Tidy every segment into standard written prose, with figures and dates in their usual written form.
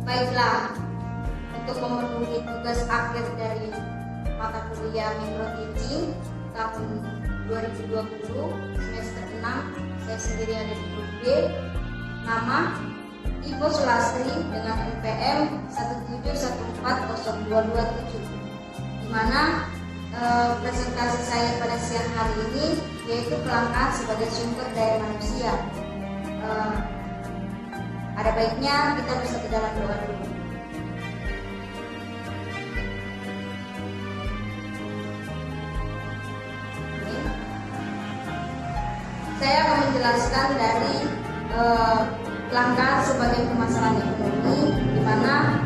Baiklah, untuk memenuhi tugas akhir dari mata kuliah Micro Teaching tahun 2020 semester 6, saya sendiri ada di grup B. Nama Ibu Sulastri dengan NPM 1714027, di mana presentasi saya pada siang hari ini yaitu kelangkaan sebagai sumber daya manusia. Ada baiknya kita bisa ke dalam doa dulu. Saya akan menjelaskan dari kelangkaan sebagai permasalahan ekonomi, di mana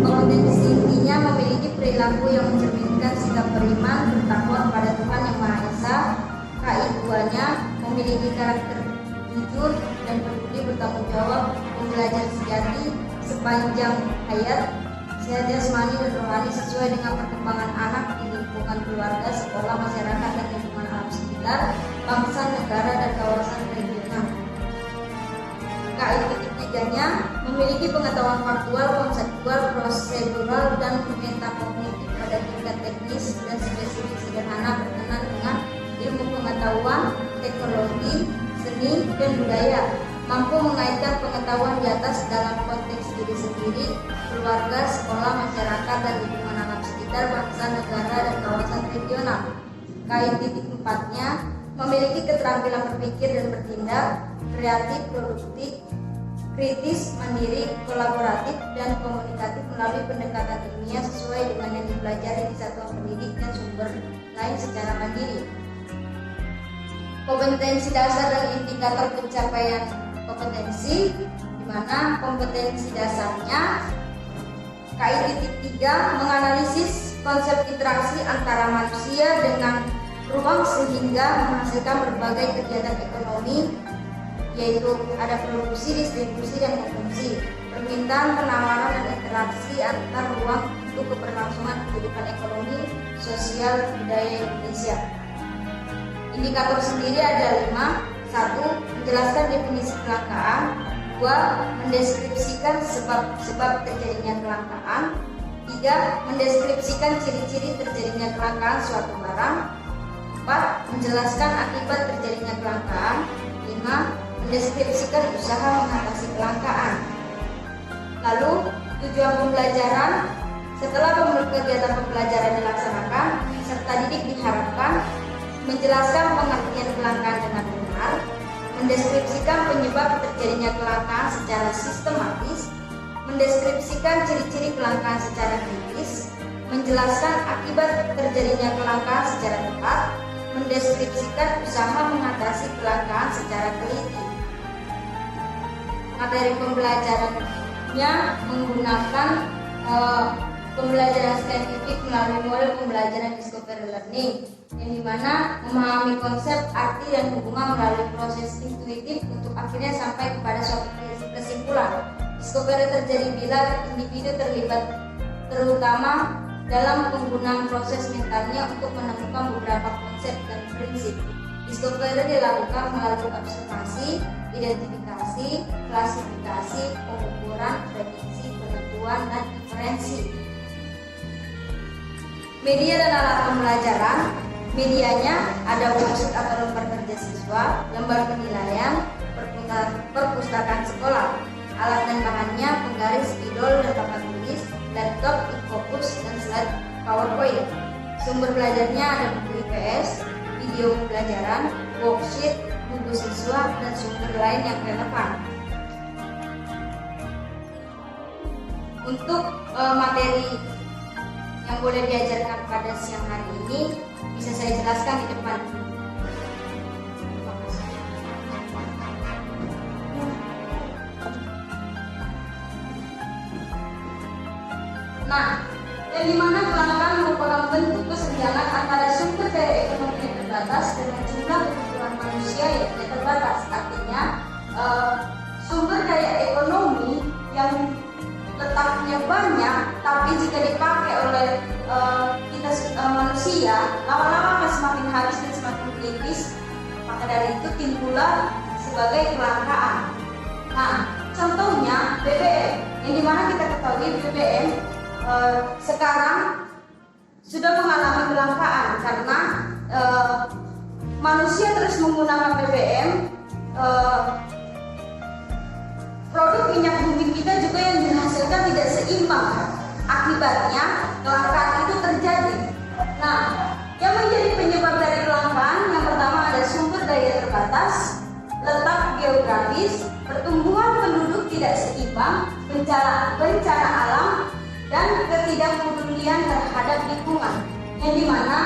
kompetensi intinya memiliki perilaku yang mencerminkan sikap beriman, bertakwa kepada Tuhan Yang Maha Esa. Kaiduannya memiliki karakter jujur dan peduli, bertanggung jawab, pembelajar sejati sepanjang hayat, sehat jasmani dan rohani sesuai dengan perkembangan anak di lingkungan keluarga, sekolah, masyarakat, dan lingkungan alam sekitar, bangsa, negara, dan kawasan regional. KIP ketiganya memiliki pengetahuan faktual, konseptual, prosedural, dan metakognitif pada tingkat teknis dan spesifik sederhana berkenan dengan ilmu pengetahuan, teknologi, seni, dan budaya, mampu mengaitkan pengetahuan di atas dalam konteks diri sendiri, keluarga, sekolah, masyarakat, dan lingkungan alam sekitar, bangsa, negara, dan kawasan regional. KIP-4-nya memiliki keterampilan berpikir dan bertindak, kreatif, produktif, kritis, mandiri, kolaboratif, dan komunikatif melalui pendekatan ilmiah sesuai dengan yang dipelajari di satuan pendidik dan sumber lain secara mandiri. Kompetensi dasar dan indikator pencapaian kompetensi, di mana kompetensi dasarnya KIP 3 menganalisis konsep interaksi antara manusia dengan ruang sehingga menghasilkan berbagai kegiatan ekonomi, yaitu ada produksi, distribusi, dan konsumsi, permintaan, penawaran, dan interaksi antar ruang untuk keberlangsungan kehidupan ekonomi, sosial, budaya Indonesia. Indikator sendiri ada 5. 1. Menjelaskan definisi kelangkaan. 2. Mendeskripsikan sebab terjadinya kelangkaan. 3. Mendeskripsikan ciri-ciri terjadinya kelangkaan suatu barang. 4. Menjelaskan akibat terjadinya kelangkaan. 5. Mendeskripsikan usaha mengatasi kelangkaan. Lalu tujuan pembelajaran. Setelah kegiatan pembelajaran dilaksanakan, peserta didik diharapkan menjelaskan pengertian kelangkaan dengan benar, mendeskripsikan penyebab terjadinya kelangkaan secara sistematis, mendeskripsikan ciri-ciri kelangkaan secara kritis, menjelaskan akibat terjadinya kelangkaan secara tepat, mendeskripsikan usaha mengatasi kelangkaan secara teliti. Materi pembelajarannya menggunakan pembelajaran saintifik melalui model pembelajaran discovery learning, yang dimana memahami konsep, arti, dan hubungan melalui proses intuitif untuk akhirnya sampai kepada suatu kesimpulan. Discovery terjadi bila individu terlibat terutama dalam penggunaan proses mentalnya untuk menemukan beberapa konsep dan prinsip. Discovery dilakukan melalui observasi, identifikasi, klasifikasi, pengukuran, prediksi, penentuan, dan inferensi. Media dan alat pembelajaran. Medianya ada worksheet atau lembar kerja siswa, lembar penilaian, perpustakaan sekolah. Alat dan bahannya penggaris, spidol, dan papan tulis, laptop, e-focus, dan slide PowerPoint. Sumber belajarnya ada buku IPS, video pembelajaran, worksheet, buku siswa, dan sumber lain yang relevan. Untuk materi yang boleh diajarkan pada siang hari ini bisa saya jelaskan di depan. Nah, yang dimana kelangkaan merupakan bentuk kesenjangan antara sumber daya ekonomi yang terbatas dengan jumlah kebutuhan manusia yang tidak terbatas. Artinya, sumber daya ekonomi yang letaknya banyak, tapi jika dipakai oleh kita manusia, lama-lama akan semakin habis dan semakin kritis. Maka dari itu timbullah sebagai kelangkaan. Nah, contohnya BBM. yang dimana kita ketahui BBM sekarang sudah mengalami kelangkaan karena manusia terus menggunakan BBM. Produk minyak bumi kita juga yang dihasilkan tidak seimbang. Akibatnya kelangkaan itu terjadi. Nah, yang menjadi penyebab dari kelangkaan yang pertama ada sumber daya terbatas, letak geografis, pertumbuhan penduduk tidak seimbang, bencana alam, dan ketidakpedulian terhadap lingkungan. Yang dimana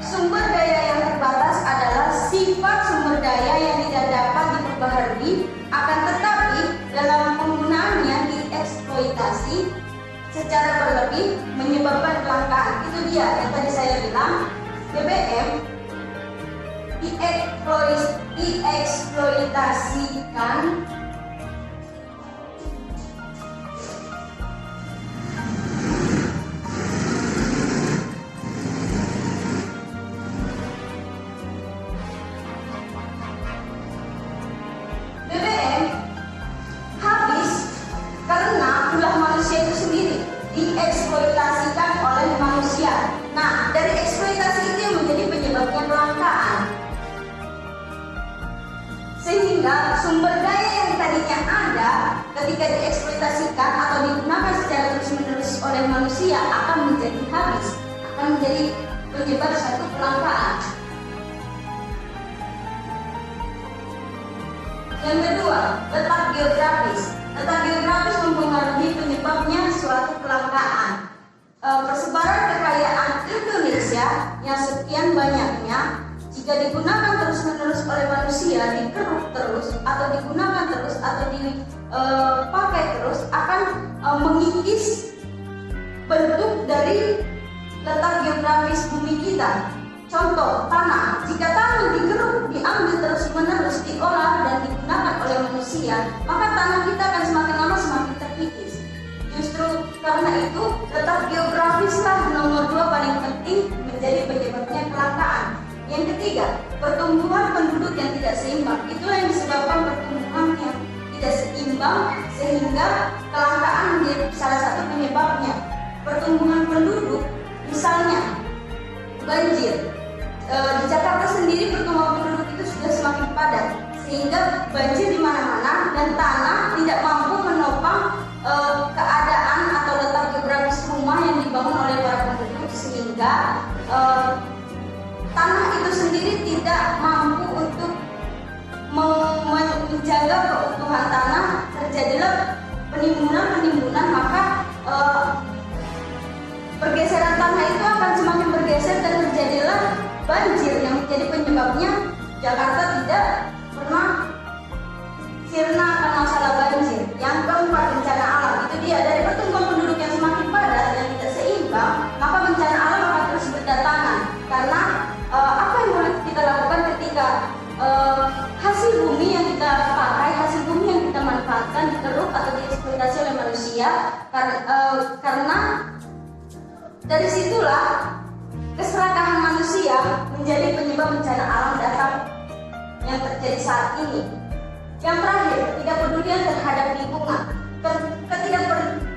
sumber daya yang terbatas adalah sifat sumber daya yang tidak dapat diperbaharui, akan tetapi dalam penggunaannya dieksploitasi secara berlebih menyebabkan kelangkaan. Itu dia yang tadi saya bilang, BBM dieksploitasikan dieksploitasikan oleh manusia. Nah, dari eksploitasi itu yang menjadi penyebabnya kelangkaan. Sehingga sumber daya yang tadinya ada ketika dieksploitasikan atau digunakan secara terus-menerus oleh manusia akan menjadi habis, akan menjadi penyebab suatu kelangkaan. Yang kedua, letak geografis. Letak geografis mempengaruhi penyebabnya suatu kelangkaan. Persebaran kekayaan Indonesia yang sekian banyaknya, jika digunakan terus-menerus oleh manusia, dikeruk terus atau digunakan terus atau dipakai terus, akan mengikis bentuk dari letak geografis bumi kita. Contoh, tanah. Jika tanah digeruk, diambil terus-menerus, diolah dan digunakan oleh manusia, maka tanah kita akan semakin lama semakin terkikis. Justru karena itu, letak geografislah nomor 2 paling penting menjadi penyebabnya kelangkaan. Yang ketiga, pertumbuhan penduduk yang tidak seimbang. Itulah yang disebabkan pertumbuhan yang tidak seimbang sehingga kelangkaan menjadi salah satu penyebabnya. Pertumbuhan penduduk, misalnya banjir. Di Jakarta sendiri pertumbuhan penduduk itu sudah semakin padat sehingga banjir di mana-mana dan tanah tidak mampu menopang keadaan atau letak geografis rumah yang dibangun oleh para penduduk, sehingga tanah itu sendiri tidak mampu untuk menjaga keutuhan tanah. Terjadilah penimbunan, maka pergeseran tanah itu akan semakin bergeser dan terjadilah banjir yang menjadi penyebabnya Jakarta tidak pernah sirna akan masalah banjir. Yang keempat, bencana alam. Itu dia, dari pertumbuhan penduduk yang semakin padat dan tidak seimbang, maka bencana alam akan terus berdatangan. Karena apa yang boleh kita lakukan ketika hasil bumi yang kita pakai, hasil bumi yang kita manfaatkan dikeruk atau dieksploitasi oleh manusia, karena dari situlah keserakahan manusia menjadi penyebab bencana alam datang yang terjadi saat ini. Yang terakhir, ketidakpedulian terhadap lingkungan.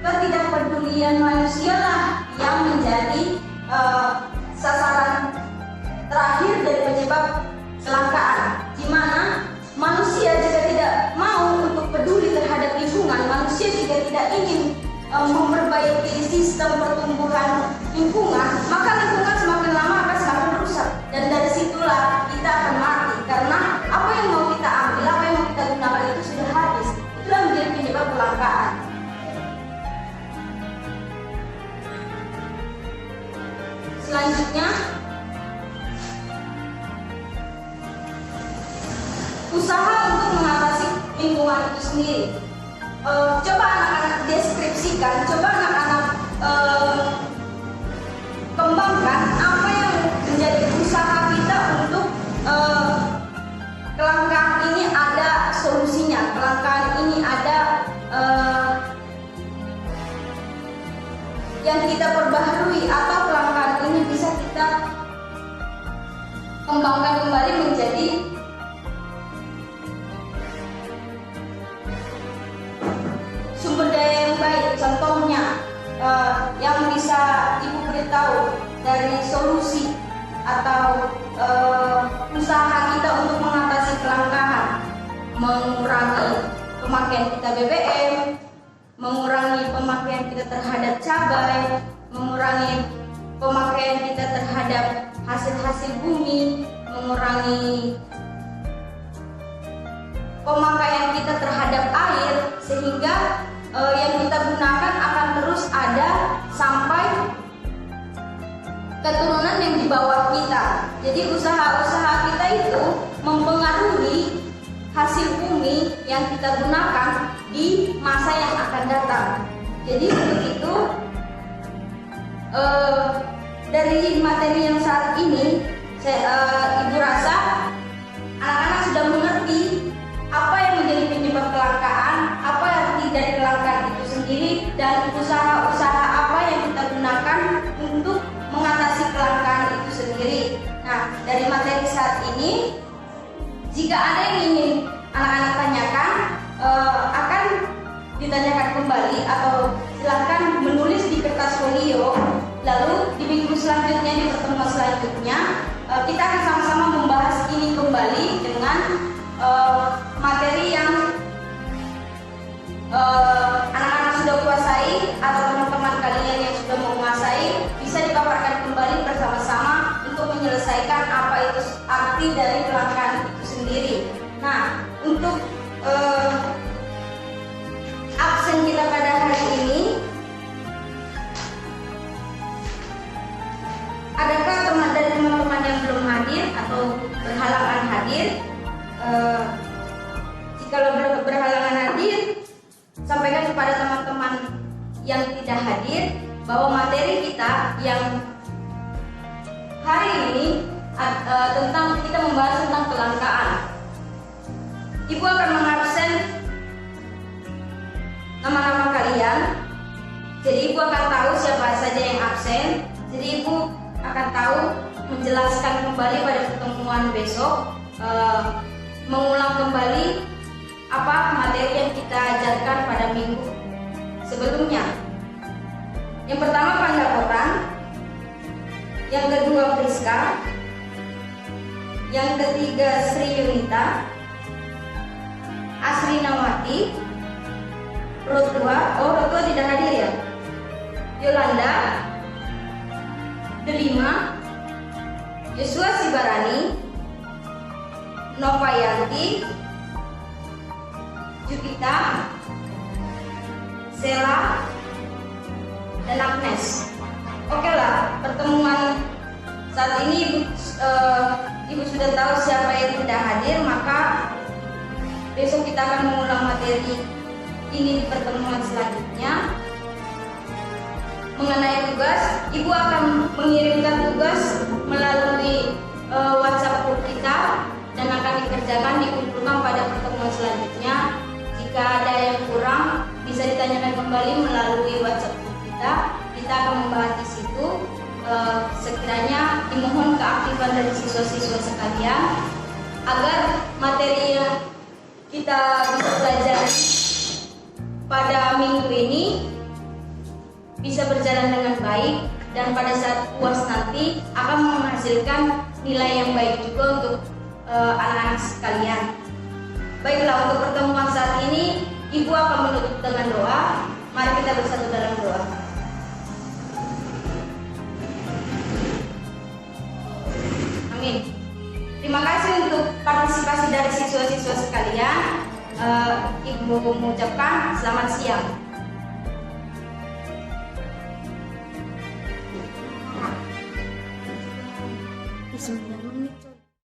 Ketidakpedulian manusia lah yang menjadi sasaran terakhir dari penyebab kelangkaan. Di mana manusia jika tidak mau untuk peduli terhadap lingkungan, manusia jika tidak ingin memperbaiki sistem pertumbuhan lingkungan, maka lingkungan semakin lama akan semakin rusak. Dan dari situlah kita akan mati, karena apa yang mau kita ambil, apa yang mau kita gunakan itu sudah habis. Itulah menjadi penyebab kelangkaan. Selanjutnya, usaha untuk mengatasi lingkungan itu sendiri. Coba anak-anak deskripsikan, coba anak-anak kembangkan apa yang menjadi usaha kita untuk kelangkaan ini ada solusinya, kelangkaan ini ada yang kita perbaharui, atau kelangkaan ini bisa kita kembangkan kembali menjadi sumber daya yang baik. tahu dari solusi atau usaha kita untuk mengatasi kelangkaan, mengurangi pemakaian kita BBM, mengurangi pemakaian kita terhadap cabai, mengurangi pemakaian kita terhadap hasil-hasil bumi, mengurangi pemakaian kita terhadap air, sehingga yang kita gunakan akan terus ada sampai keturunan yang di bawah kita. Jadi usaha-usaha kita itu mempengaruhi hasil bumi yang kita gunakan di masa yang akan datang. Jadi untuk itu dari materi yang saat ini Ibu rasa anak-anak sudah mengerti apa yang menjadi penyebab kelangkaan, apa arti dari kelangkaan itu sendiri, dan usaha-usaha apa yang kita gunakan untuk mengatasi kelangkaan itu sendiri. Nah, dari materi saat ini, jika ada yang ingin anak-anak tanyakan, akan ditanyakan kembali atau silakan menulis di kertas folio. Lalu di minggu selanjutnya, di pertemuan selanjutnya, kita akan sama-sama membahas ini kembali dengan materi yang anak-anak sudah kuasai atau teman-teman kalian yang sudah menguasai bisa dipaparkan kembali bersama-sama untuk menyelesaikan apa itu arti dari kelangkaan itu sendiri. Nah, untuk absen kita pada hari ini, adakah dari teman-teman yang belum hadir atau berhalangan hadir? Jika berhalangan hadir, sampaikan kepada teman-teman yang tidak hadir bahwa materi kita yang hari ini tentang kita membahas tentang kelangkaan. Ibu akan mengabsen nama-nama kalian. Jadi ibu akan tahu siapa saja yang absen. Jadi ibu akan tahu menjelaskan kembali pada pertemuan besok, mengulang kembali apa materi yang kita ajarkan pada minggu sebelumnya. Yang pertama Pandapotan, yang kedua Priska, yang ketiga Sri Yunita, Asri Nawati, Rotua tidak hadir ya, Yolanda, Delima, Yosua Sibarani, Novayanti, Jupita, Sela, dan Agnes. Oke lah, pertemuan saat ini ibu sudah tahu siapa yang tidak hadir, maka besok kita akan mengulang materi ini di pertemuan selanjutnya. Mengenai tugas, ibu akan mengirimkan tugas melalui WhatsApp group kita dan akan dikerjakan, dikumpulkan pada pertemuan selanjutnya. Jika ada yang kurang, bisa ditanyakan kembali melalui WhatsApp group kita. Kita akan membahas di situ. Sekiranya dimohon keaktifan dari siswa-siswa sekalian agar materi yang kita bisa pelajari pada minggu ini bisa berjalan dengan baik, dan pada saat UAS nanti akan menghasilkan nilai yang baik juga untuk anak-anak sekalian. Baiklah, untuk pertemuan saat ini ibu akan menutup dengan doa. Mari kita bersatu dalam doa. Amin. Terima kasih untuk partisipasi dari siswa-siswa sekalian. Ibu mengucapkan selamat siang. Bismillahirrahmanirrahim.